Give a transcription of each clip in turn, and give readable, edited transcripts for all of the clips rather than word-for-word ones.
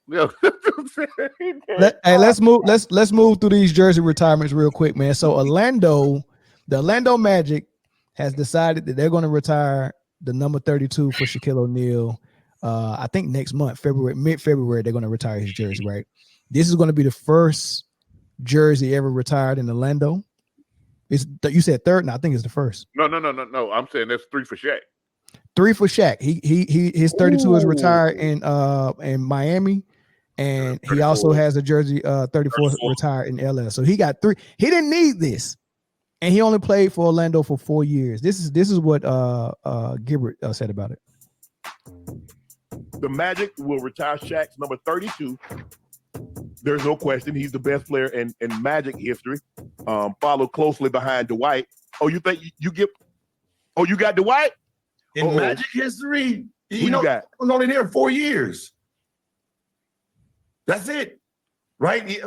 Yeah. Let's move. Let's move through these jersey retirements real quick, man. So the Orlando Magic has decided that they're going to retire the number 32 for Shaquille O'Neal. I think next month, mid-February, they're going to retire his jersey. Right. This is going to be the first jersey ever retired in Orlando. You said third? No, I think it's the first. No. I'm saying that's 3 for Shaq. 3 for Shaq. His 32 is retired in Miami. And he also has a jersey 34 retired in LA. So he got 3. He didn't need this. And he only played for Orlando for 4 years. This is what Gibbert said about it. The Magic will retire Shaq's number 32. There's no question. He's the best player in Magic history. Followed closely behind Dwight. Oh, you think you get? Oh, you got Dwight? In Magic history? Who you got? Was only there 4 years. That's it. Right?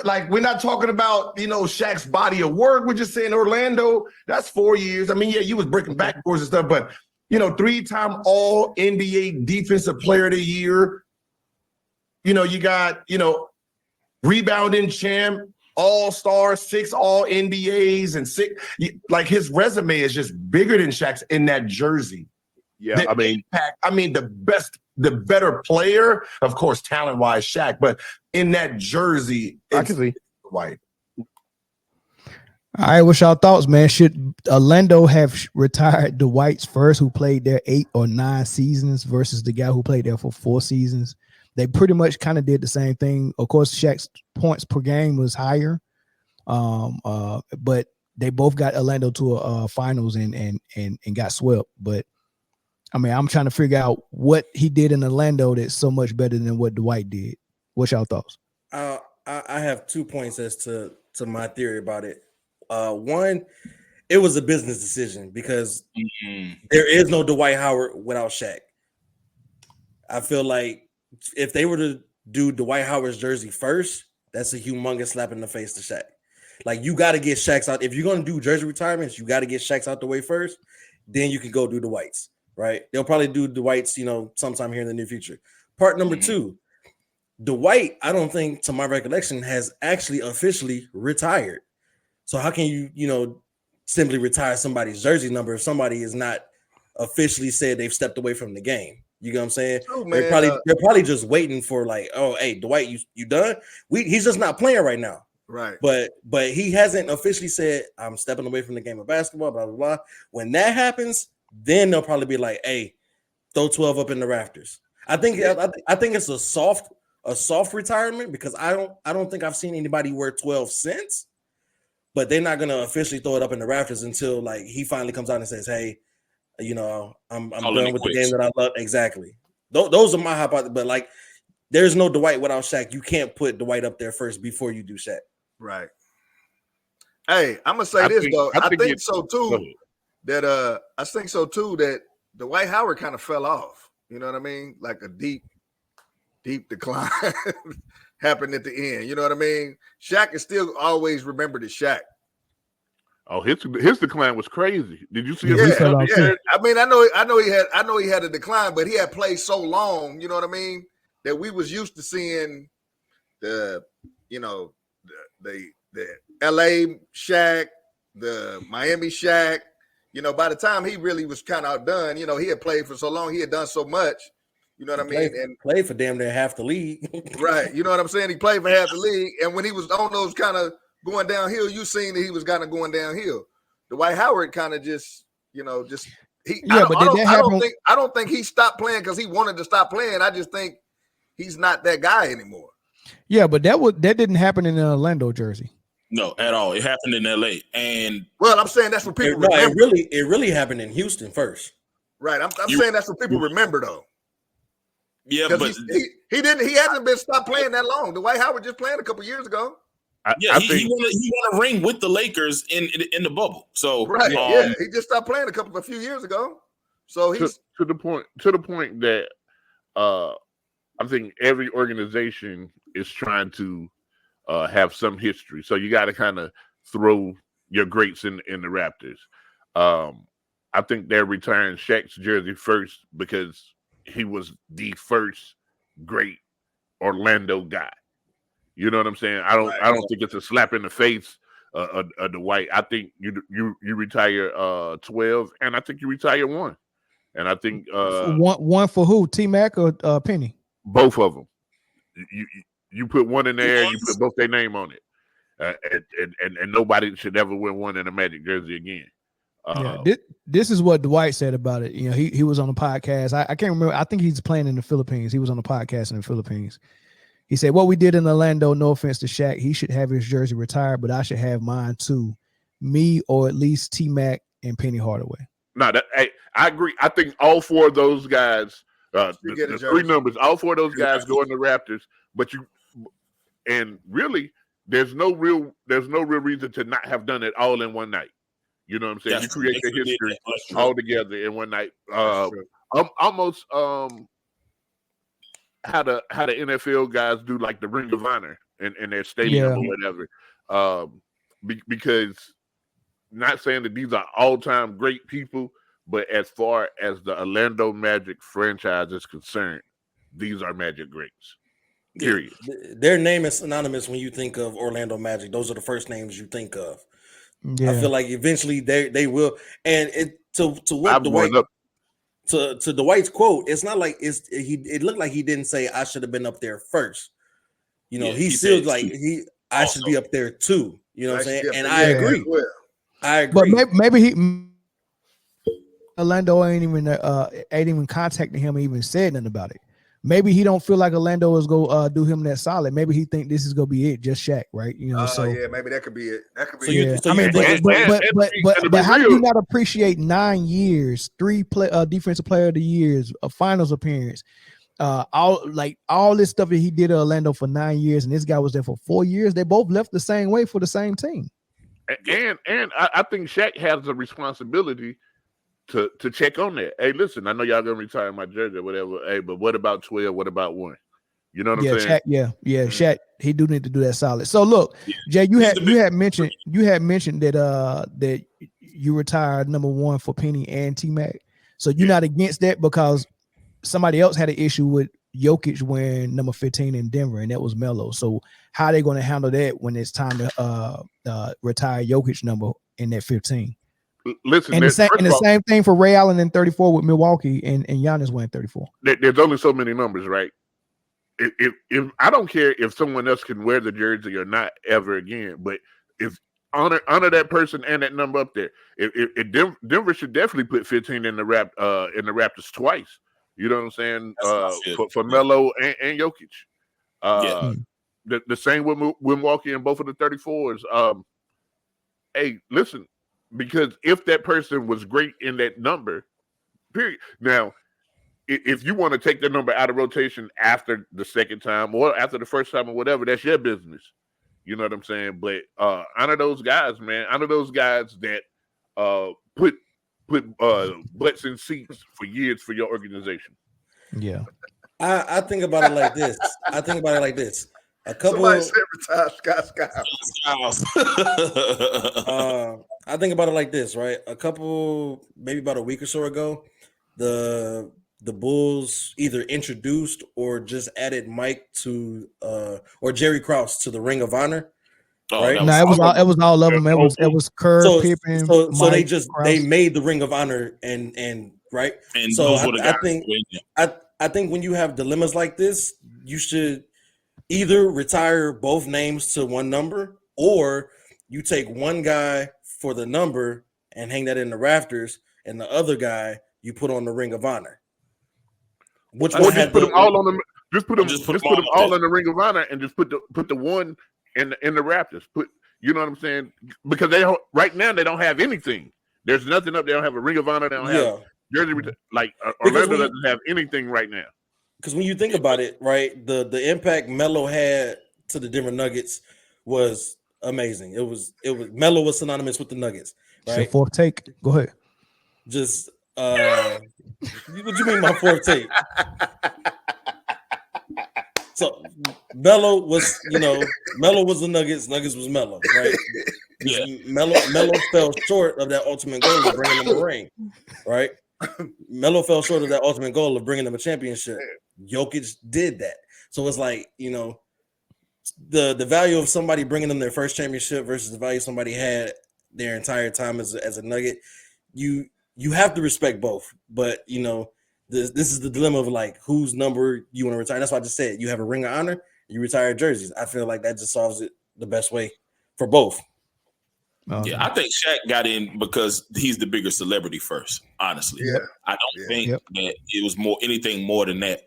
Like, we're not talking about, Shaq's body of work. We're just saying Orlando, that's 4 years. I mean, yeah, you was breaking backboards and stuff, but, 3-time all NBA defensive player of the year. You got, rebounding champ, all-star, 6 all NBAs and 6. Like, his resume is just bigger than Shaq's in that jersey. Yeah, the better player, of course, talent-wise, Shaq, but in that jersey, I can see White. All right, what's y'all thoughts, man? Should Orlando have retired Dwight's first, who played there 8 or 9 seasons, versus the guy who played there for 4 seasons? They pretty much kind of did the same thing. Of course, Shaq's points per game was higher, but they both got Orlando to a finals and got swept. But I mean, I'm trying to figure out what he did in Orlando that's so much better than what Dwight did. What's y'all thoughts? I have 2 points as to my theory about it. One, it was a business decision because there is no Dwight Howard without Shaq. I feel like if they were to do Dwight Howard's jersey first, that's a humongous slap in the face to Shaq. Like, you got to get Shaq's out. If you're going to do jersey retirements, you got to get Shaq's out the way first. Then you can go do Dwight's. Right, they'll probably do Dwight's, sometime here in the near future. Part number 2, Dwight, I don't think, to my recollection, has actually officially retired. So how can you, simply retire somebody's jersey number if somebody is not officially said they've stepped away from the game? You know what I'm saying? True, man. They're probably just waiting for, like, oh, hey, Dwight, you done? He's just not playing right now. Right. But he hasn't officially said, I'm stepping away from the game of basketball, blah, blah, blah. When that happens, then they'll probably be like, hey, throw 12 up in the rafters. I think it's a soft retirement because I don't think I've seen anybody wear 12 since, but they're not gonna officially throw it up in the rafters until, like, he finally comes out and says, hey, I'm done with the game that I love. Exactly. Those are my hypotheses. But, like, there's no Dwight without Shaq. You can't put Dwight up there first before you do Shaq. Right. Hey, I'm gonna say this though. I think so too. I think so too that Dwight Howard kind of fell off. You know what I mean? Like a deep decline happened at the end. You know what I mean? Shaq is still always remembered as Shaq. Oh, his decline was crazy. Did you see it? Yeah. I mean, I know he had a decline, but he had played so long. You know what I mean? That we was used to seeing the LA Shaq, the Miami Shaq. By the time he really was kind of outdone, he had played for so long, he had done so much. You know what I mean? And played for damn near half the league. Right. You know what I'm saying? He played for half the league. And when he was on those kind of going downhill, you seen that he was kind of going downhill. Dwight Howard kind of just, I don't think he stopped playing because he wanted to stop playing. I just think he's not that guy anymore. Yeah, but that didn't happen in an Orlando jersey. No, at all. It happened in LA. And well, I'm saying that's what people remember. It really happened in Houston first. Right. I'm saying that's what people remember though. Yeah, but he hasn't been stopped playing that long. Dwight Howard just playing a couple years ago. He won a ring with the Lakers in the bubble. So right, he just stopped playing a few years ago. So he's to the point that I think every organization is trying to have some history. So you got to kind of throw your greats in the Raptors. I think they're retiring Shaq's jersey first because he was the first great Orlando guy. You know what I'm saying? I don't think it's a slap in the face of Dwight. I think you retire 12, and I think you retire 1. And I think one for who? T-Mac or Penny? Both of them. You put 1 in there, you put both their name on it. And nobody should ever wear 1 in a Magic jersey again. This is what Dwight said about it. You know, he was on the podcast. I can't remember. I think he's playing in the Philippines. He was on the podcast in the Philippines. He said, what we did in Orlando, no offense to Shaq, he should have his jersey retired, but I should have mine too. Me or at least T-Mac and Penny Hardaway. No, I agree. I think all 4 of those guys, the 3 numbers, all 4 of those guys go in the Raptors, and really there's no real reason to not have done it all in one night. You know what I'm saying? You create the history all together in one night. Almost how the NFL guys do, like the Ring of Honor in their stadium or whatever. Because not saying that these are all-time great people, but as far as the Orlando Magic franchise is concerned, these are Magic greats. Period. Their name is synonymous when you think of Orlando Magic. Those are the first names you think of. Yeah. I feel like eventually they will. And to what Dwight to Dwight's quote, it's not like it looked like he didn't say I should have been up there first. You know, he still like I should be up there too. You know what I'm saying? And I agree. I agree. But maybe Orlando ain't even contacting him or even said nothing about it. Maybe he don't feel like Orlando is go do him that solid. Maybe he think this is gonna be it, just Shaq, right? You know, maybe that could be it. That could be it. But how do you not appreciate 9 years, 3 defensive player of the years, a finals appearance, all this stuff that he did at Orlando for 9 years, and this guy was there for 4 years. They both left the same way for the same team. And I think Shaq has a responsibility to check on that. Hey, listen, I know y'all gonna retire my jersey or whatever. Hey, but what about 12? What about 1? You know what I'm saying? Shaq, he do need to do that solid. So look, Jay, you had mentioned that you retired number 1 for Penny and T-Mac. So you're not against that because somebody else had an issue with Jokic wearing number 15 in Denver, and that was Melo. So how are they going to handle that when it's time to retire Jokic number in that 15? Listen, and the same thing for Ray Allen in 34 with Milwaukee and Giannis wearing 34. There's only so many numbers, right? If I don't care if someone else can wear the jersey or not ever again, but if honor that person and that number up there. If Denver should definitely put 15 in the Raptors twice. You know what I'm saying? For Melo and Jokic. The same with Milwaukee and both of the 34s. Hey, listen. Because if that person was great in that number, period. Now, if you want to take the number out of rotation after the second time or after the first time or whatever, that's your business. You know what I'm saying? But honor those guys, man. Honor those guys that put butts in seats for years for your organization. Yeah. I think about it like this. A couple. Somebody said retire Scott Skiles. I think about it like this, right? Maybe about a week or so ago, the Bulls either introduced or just added Mike to or Jerry Krause to the Ring of Honor. Right? No, it was all of them. It was Kerr, Pippen. So Mike, they made the Ring of Honor and right. And so I think when you have dilemmas like this, you should either retire both names to one number, or you take one guy for the number and hang that in the rafters, and the other guy you put on the Ring of Honor. Which one? Just put them all on the. Just put them all in the Ring of Honor, and just put the one in the Raptors. You know what I'm saying? Because right now they don't have anything. There's nothing up. They don't have a Ring of Honor. They don't have jersey. Like Orlando doesn't have anything right now. Because when you think about it, right, the impact Melo had to the Denver Nuggets was amazing. It was Melo was synonymous with the Nuggets. Right? Your fourth take. Go ahead. Just what you mean my fourth take? So Melo was the Nuggets. Nuggets was Melo, right? Yeah. Melo fell short of that ultimate goal of bringing them a ring, right? Melo fell short of that ultimate goal of bringing them a championship. Jokic did that. So it's like, you know, the value of somebody bringing them their first championship versus the value somebody had their entire time as a Nugget. You have to respect both, but you know, this is the dilemma of like whose number you want to retire. That's why I just said you have a ring of honor, you retire jerseys. I feel like that just solves it the best way for both. Yeah, I think Shaq got in because he's the bigger celebrity first. Honestly, I don't think that it was anything more than that.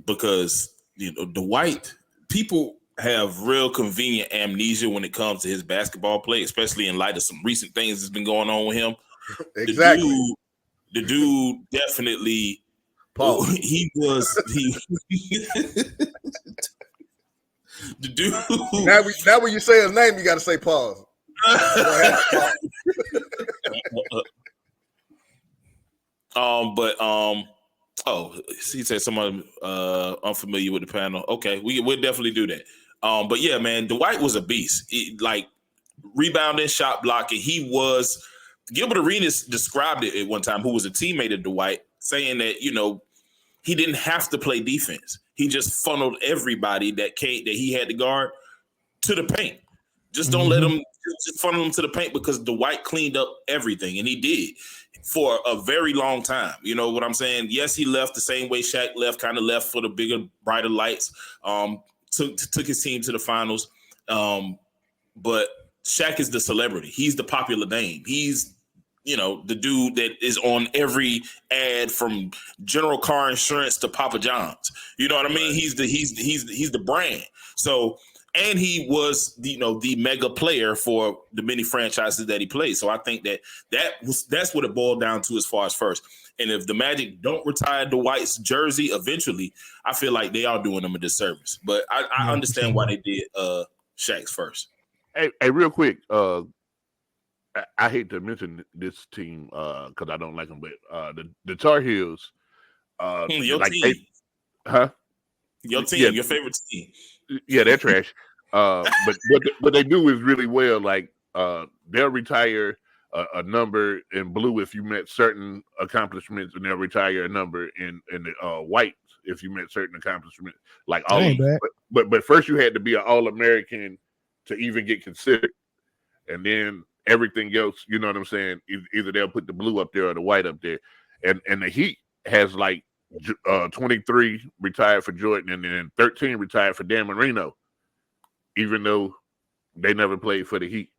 Because you know Dwight, people have real convenient amnesia when it comes to his basketball play, especially in light of some recent things that's been going on with him. Exactly. The dude definitely. Paul. He was the dude. Now when you say his name, you got to say pause. Oh, he said someone unfamiliar with the panel. Okay, we'll definitely do that. But yeah, man, Dwight was a beast. Like rebounding, shot blocking. He was. Gilbert Arenas described it at one time, who was a teammate of Dwight, saying that, you know, he didn't have to play defense. He just funneled everybody that he had to guard to the paint. Just don't let him just funnel them to the paint, because Dwight cleaned up everything, and he did for a very long time. You know what I'm saying? Yes, he left the same way Shaq left, kind of left for the bigger, brighter lights. Took his team to the finals. But Shaq is the celebrity. He's the popular name. He's, you know, the dude that is on every ad from General Car Insurance to Papa John's. You know what I mean? He's the brand. So, and he was, you know, the mega player for the many franchises that he played. So I think that's what it boiled down to as far as first. And if the Magic don't retire Dwight's jersey eventually, I feel like they are doing them a disservice. But I understand why they did Shaq's first. Hey, real quick, I hate to mention this team because I don't like them, but the Tar Heels, your like team, your team, yeah, your favorite team. Yeah, they're trash. But what they do is really well. Like they'll retire a number in blue if you met certain accomplishments, and they'll retire a number in the white if you met certain accomplishments. Like all, but first you had to be an All-American to even get considered, and then everything else, you know what I'm saying? Either they'll put the blue up there or the white up there, and the Heat has like 23 retired for Jordan, and then 13 retired for Dan Marino, even though they never played for the Heat.